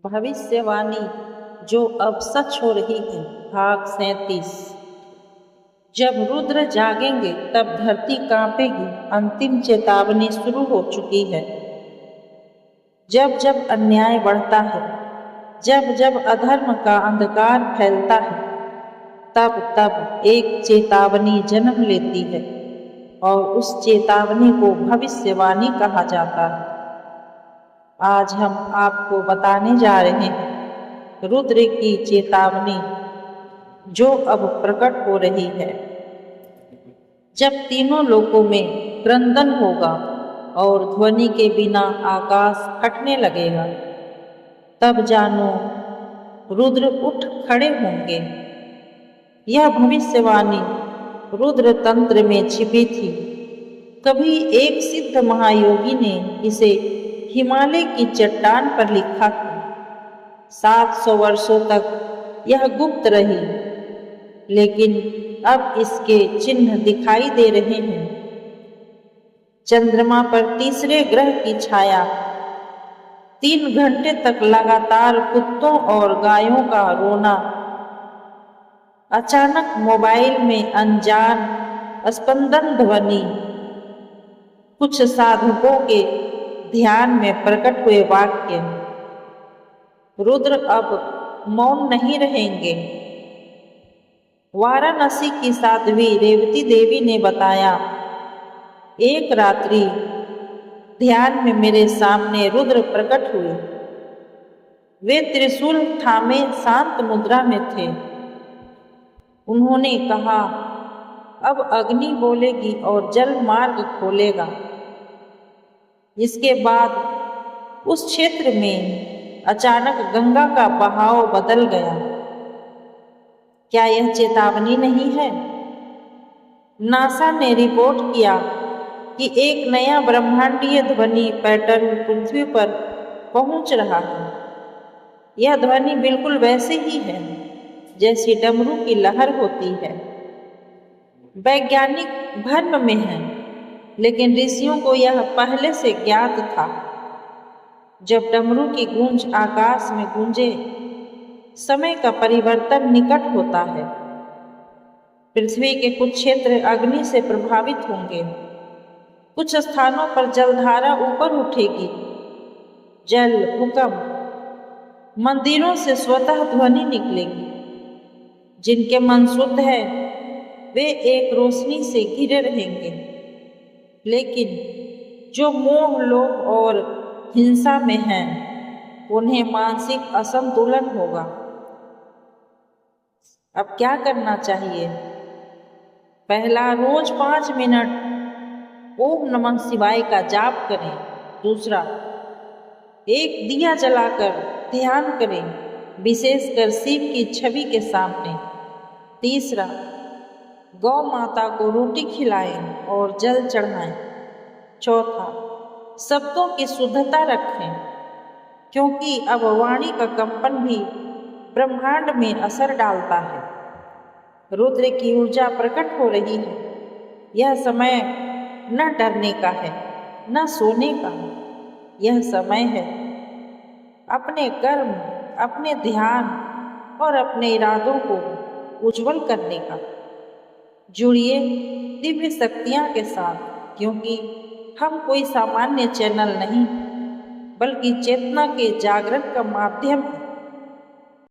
भविष्यवाणी जो अब सच हो रही है। भाग 37। जब रुद्र जागेंगे तब धरती कांपेगी। अंतिम चेतावनी शुरू हो चुकी है। जब जब अन्याय बढ़ता है, जब जब अधर्म का अंधकार फैलता है, तब तब एक चेतावनी जन्म लेती है और उस चेतावनी को भविष्यवाणी कहा जाता है। आज हम आपको बताने जा रहे हैं रुद्र की चेतावनी जो अब प्रकट हो रही है। जब तीनों लोकों में क्रंदन होगा और ध्वनि के बिना आकाश फटने लगेगा, तब जानो रुद्र उठ खड़े होंगे। यह भविष्यवाणी रुद्र तंत्र में छिपी थी। कभी एक सिद्ध महायोगी ने इसे हिमालय की चट्टान पर लिखा था। 700 वर्षों तक यह गुप्त रही, लेकिन अब इसके चिन्ह दिखाई दे रहे हैं। चंद्रमा पर तीसरे ग्रह की छाया, 3 घंटे तक लगातार कुत्तों और गायों का रोना, अचानक मोबाइल में अनजान स्पंदन ध्वनि, कुछ साधकों के ध्यान में प्रकट हुए वाक्य। रुद्र अब मौन नहीं रहेंगे। वाराणसी की साध्वी रेवती देवी ने बताया, एक रात्रि ध्यान में मेरे सामने रुद्र प्रकट हुए। वे त्रिशूल थामे शांत मुद्रा में थे। उन्होंने कहा, अब अग्नि बोलेगी और जल मार्ग खोलेगा। इसके बाद उस क्षेत्र में अचानक गंगा का बहाव बदल गया। क्या यह चेतावनी नहीं है? नासा ने रिपोर्ट किया कि एक नया ब्रह्मांडीय ध्वनि पैटर्न पृथ्वी पर पहुंच रहा है। यह ध्वनि बिल्कुल वैसे ही है जैसी डमरू की लहर होती है। वैज्ञानिक भ्रम में हैं, लेकिन ऋषियों को यह पहले से ज्ञात था। जब डमरू की गूंज आकाश में गूंजे, समय का परिवर्तन निकट होता है। पृथ्वी के कुछ क्षेत्र अग्नि से प्रभावित होंगे। कुछ स्थानों पर जलधारा ऊपर उठेगी। जल, भूकंप, मंदिरों से स्वतः ध्वनि निकलेगी। जिनके मन शुद्ध है वे एक रोशनी से घिरे रहेंगे, लेकिन जो मोह, लोभ और हिंसा में हैं, उन्हें मानसिक असंतुलन होगा। अब क्या करना चाहिए? पहला, रोज 5 मिनट ओम नमः शिवाय का जाप करें। दूसरा, एक दिया जलाकर ध्यान करें, विशेषकर शिव की छवि के सामने। तीसरा, गौ माता को रोटी खिलाएं और जल चढ़ाएं। चौथा, शब्दों की शुद्धता रखें, क्योंकि अब वाणी का कंपन भी ब्रह्मांड में असर डालता है। रुद्र की ऊर्जा प्रकट हो रही है। यह समय न डरने का है, न सोने का। यह समय है अपने कर्म, अपने ध्यान और अपने इरादों को उज्जवल करने का। जुड़िए दिव्य शक्तियाँ के साथ, क्योंकि हम कोई सामान्य चैनल नहीं, बल्कि चेतना के जागरण का माध्यम है।